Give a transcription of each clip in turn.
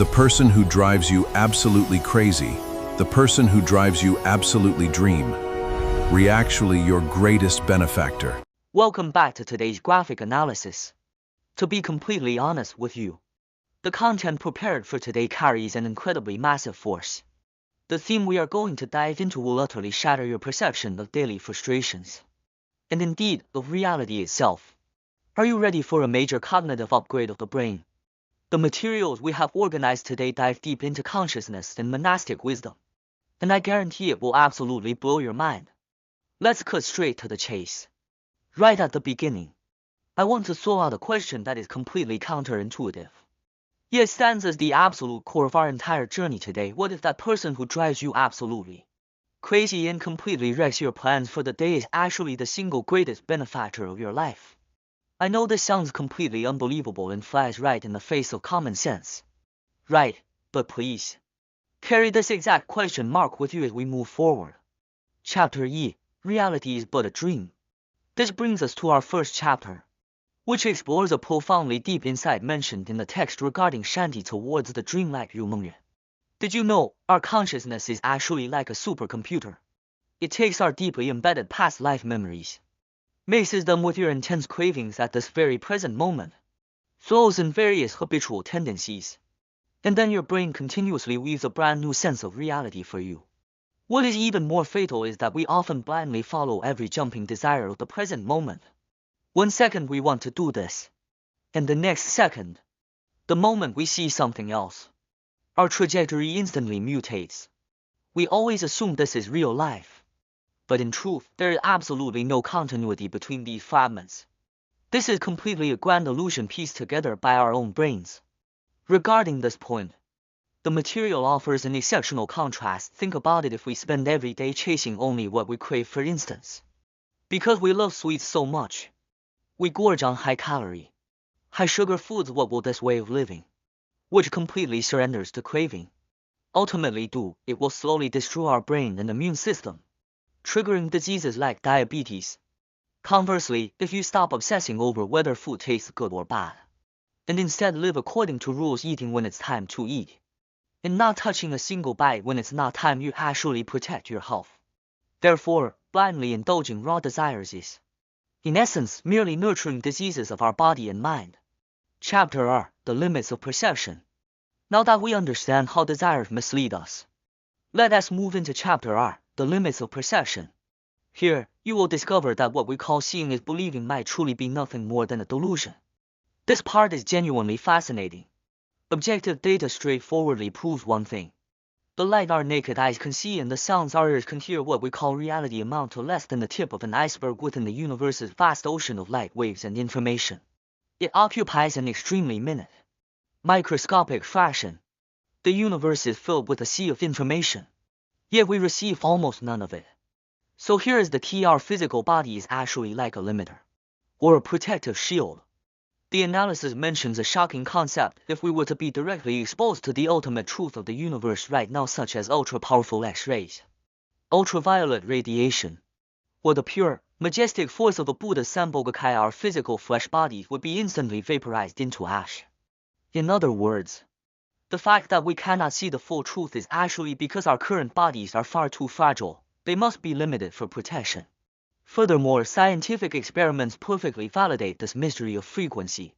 The person who drives you absolutely crazy. The person who drives you absolutely dream. Actually your greatest benefactor. Welcome back to today's graphic analysis. To be completely honest with you, the content prepared for today carries an incredibly massive force. The theme we are going to dive into will utterly shatter your perception of daily frustrations, and indeed of reality itself. Are you ready for a major cognitive upgrade of the brain? The materials we have organized today dive deep into consciousness and monastic wisdom, and I guarantee it will absolutely blow your mind. Let's cut straight to the chase. Right at the beginning, I want to throw out a question that is completely counterintuitive. Yet stands as the absolute core of our entire journey today. What if that person who drives you absolutely crazy and completely wrecks your plans for the day is actually the single greatest benefactor of your life? I know this sounds completely unbelievable and flies right in the face of common sense. Right, but please, carry this exact question mark with you as we move forward. Chapter E, Reality is but a dream. This brings us to our first chapter, which explores a profoundly deep insight mentioned in the text regarding Shanti towards the dreamlike Rumengye. Did you know our consciousness is actually like a supercomputer? It takes our deeply embedded past life memories, mixes them with your intense cravings at this very present moment, throws in various habitual tendencies, and then your brain continuously weaves a brand new sense of reality for you. What is even more fatal is that we often blindly follow every jumping desire of the present moment. 1 second we want to do this, and the next second, the moment we see something else, our trajectory instantly mutates. We always assume this is real life, but in truth, there is absolutely no continuity between these fragments. This is completely a grand illusion pieced together by our own brains. Regarding this point, the material offers an exceptional contrast. Think about it. If we spend every day chasing only what we crave, for instance, because we love sweets so much, we gorge on high-calorie, high-sugar foods. What will this way of living, which completely surrenders to craving, ultimately do? It will slowly destroy our brain and immune system, triggering diseases like diabetes. Conversely, if you stop obsessing over whether food tastes good or bad, and instead live according to rules, eating when it's time to eat, and not touching a single bite when it's not time, you actually protect your health. Therefore, blindly indulging raw desires is, in essence, merely nurturing diseases of our body and mind. Chapter R, The Limits of Perception. Now that we understand how desires mislead us, let us move into Chapter R, The Limits of Perception. Here, you will discover that what we call seeing is believing might truly be nothing more than a delusion. This part is genuinely fascinating. Objective data straightforwardly proves one thing. The light our naked eyes can see and the sounds our ears can hear, what we call reality, amount to less than the tip of an iceberg within the universe's vast ocean of light waves and information. It occupies an extremely minute, microscopic fraction. The universe is filled with a sea of information, yet we receive almost none of it. So here is the key: our physical body is actually like a limiter, or a protective shield. The analysis mentions a shocking concept. If we were to be directly exposed to the ultimate truth of the universe right now, such as ultra-powerful X-rays, ultraviolet radiation, or the pure, majestic force of the Buddha Sambhogakai, our physical flesh bodies would be instantly vaporized into ash. In other words, the fact that we cannot see the full truth is actually because our current bodies are far too fragile. They must be limited for protection. Furthermore, scientific experiments perfectly validate this mystery of frequency.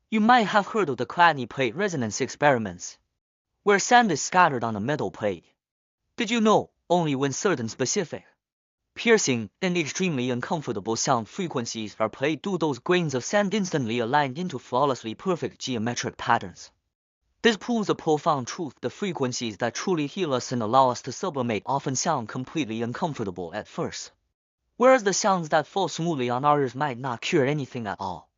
You might have heard of the Kladny plate resonance experiments, where sand is scattered on a metal plate. Did you know, only when certain specific, piercing, and extremely uncomfortable sound frequencies are played do those grains of sand instantly align into flawlessly perfect geometric patterns. This proves a profound truth: the frequencies that truly heal us and allow us to sublimate often sound completely uncomfortable at first, whereas the sounds that fall smoothly on our ears might not cure anything at all.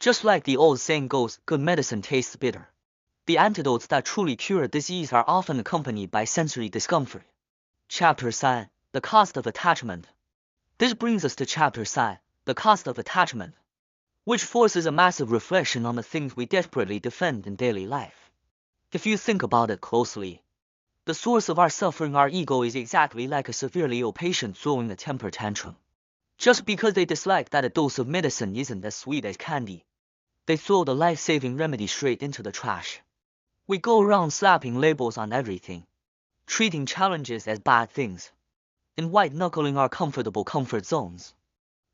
Just like the old saying goes, good medicine tastes bitter. The antidotes that truly cure a disease are often accompanied by sensory discomfort. Chapter C, The Cost of Attachment. This brings us to Chapter C, The Cost of Attachment, which forces a massive reflection on the things we desperately defend in daily life. If you think about it closely, the source of our suffering, our ego, is exactly like a severely ill patient throwing a temper tantrum. Just because they dislike that a dose of medicine isn't as sweet as candy, they throw the life-saving remedy straight into the trash. We go around slapping labels on everything, treating challenges as bad things, and white-knuckling our comfortable comfort zones.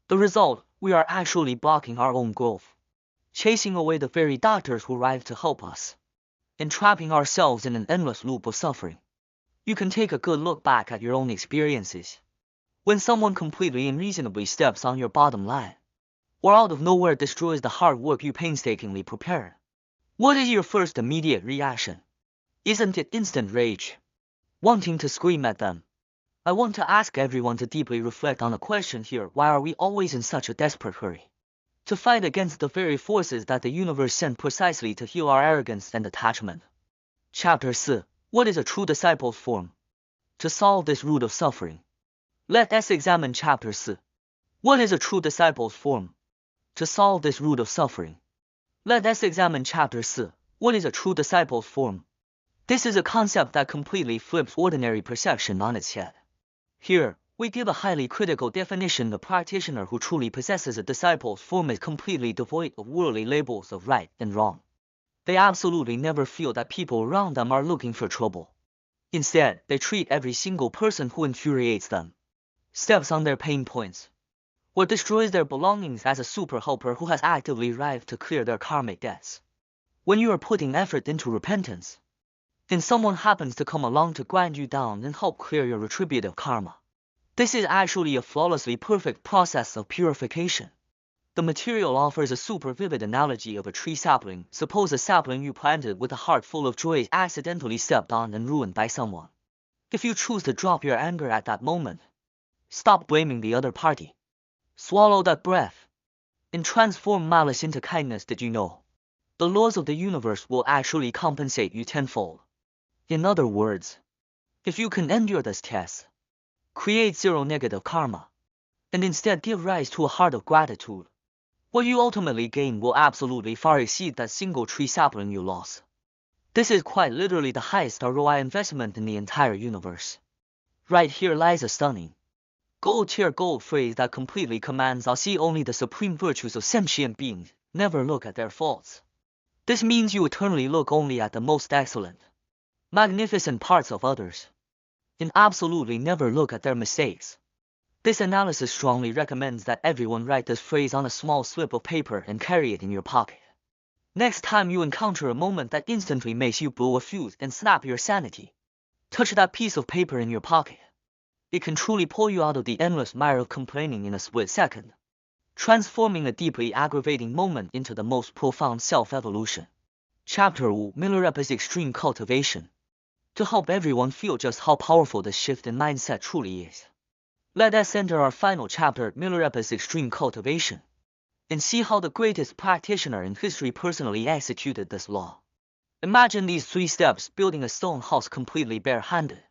The result, we are actually blocking our own growth, chasing away the very doctors who arrived to help us, and trapping ourselves in an endless loop of suffering. You can take a good look back at your own experiences. When someone completely unreasonably steps on your bottom line, or out of nowhere destroys the hard work you painstakingly prepared, what is your first immediate reaction? Isn't it instant rage? Wanting to scream at them? I want to ask everyone to deeply reflect on a question here: why are we always in such a desperate hurry to fight against the very forces that the universe sent precisely to heal our arrogance and attachment? Chapter 4: What is a true disciple's form? To solve this root of suffering, let us examine Chapter 4. What is a true disciple's form? To solve this root of suffering, let us examine Chapter 4. What is a true disciple's form? This is a concept that completely flips ordinary perception on its head. Here, we give a highly critical definition. The practitioner who truly possesses a disciple's form is completely devoid of worldly labels of right and wrong. They absolutely never feel that people around them are looking for trouble. Instead, they treat every single person who infuriates them, steps on their pain points, or destroys their belongings as a super helper who has actively arrived to clear their karmic debts. When you are putting effort into repentance, then someone happens to come along to grind you down and help clear your retributive karma. This is actually a flawlessly perfect process of purification. The material offers a super vivid analogy of a tree sapling. Suppose a sapling you planted with a heart full of joy is accidentally stepped on and ruined by someone. If you choose to drop your anger at that moment, stop blaming the other party, swallow that breath, and transform malice into kindness, did you know the laws of the universe will actually compensate you tenfold? In other words, if you can endure this test, create zero negative karma, and instead give rise to a heart of gratitude, what you ultimately gain will absolutely far exceed that single tree sapling you lost. This is quite literally the highest ROI investment in the entire universe. Right here lies a stunning, gold-tier gold phrase that completely commands us: see only the supreme virtues of sentient beings, never look at their faults. This means you eternally look only at the most excellent, magnificent parts of others, and absolutely never look at their mistakes. This analysis strongly recommends that everyone write this phrase on a small slip of paper and carry it in your pocket. Next time you encounter a moment that instantly makes you blow a fuse and snap your sanity, touch that piece of paper in your pocket. It can truly pull you out of the endless mire of complaining in a split second, transforming a deeply aggravating moment into the most profound self-evolution. Chapter 5: Milarepa's Extreme Cultivation. To help everyone feel just how powerful this shift in mindset truly is, let us enter our final chapter, Milarepa's Extreme Cultivation, and see how the greatest practitioner in history personally executed this law. Imagine these 3 steps: building a stone house completely bare-handed,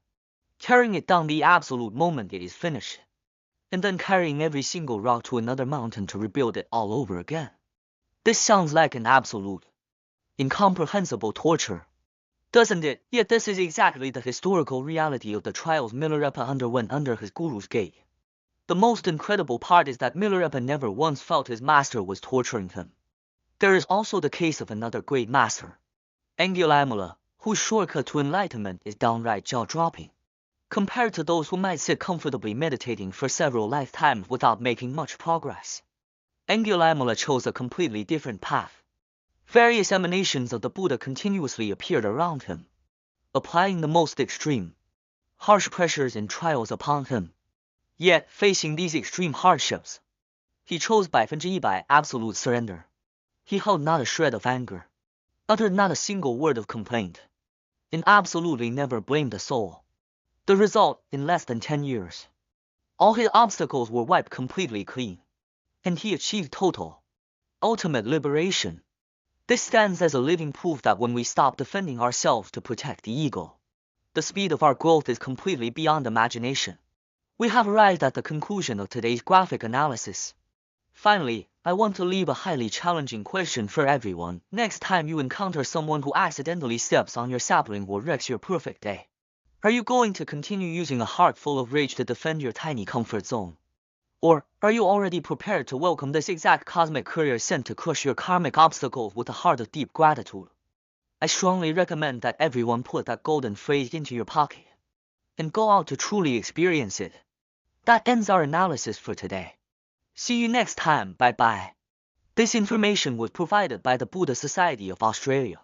tearing it down the absolute moment it is finished, and then carrying every single rock to another mountain to rebuild it all over again. This sounds like an absolute, incomprehensible torture, doesn't it? Yet this is exactly the historical reality of the trials Milarepa underwent under his guru's gate. The most incredible part is that Milarepa never once felt his master was torturing him. There is also the case of another great master, Angulimala, whose shortcut to enlightenment is downright jaw-dropping. Compared to those who might sit comfortably meditating for several lifetimes without making much progress, Angulimala chose a completely different path. Various emanations of the Buddha continuously appeared around him, applying the most extreme, harsh pressures and trials upon him. Yet, facing these extreme hardships, he chose 100% absolute surrender. He held not a shred of anger, uttered not a single word of complaint, and absolutely never blamed a soul. The result, in less than 10 years, all his obstacles were wiped completely clean, and he achieved total, ultimate liberation. This stands as a living proof that when we stop defending ourselves to protect the ego, the speed of our growth is completely beyond imagination. We have arrived at the conclusion of today's graphic analysis. Finally, I want to leave a highly challenging question for everyone. Next time you encounter someone who accidentally steps on your sapling or wrecks your perfect day, are you going to continue using a heart full of rage to defend your tiny comfort zone? Or are you already prepared to welcome this exact cosmic courier sent to crush your karmic obstacles with a heart of deep gratitude? I strongly recommend that everyone put that golden phrase into your pocket and go out to truly experience it. That ends our analysis for today. See you next time. Bye bye. This information was provided by the Buddha Society of Australia.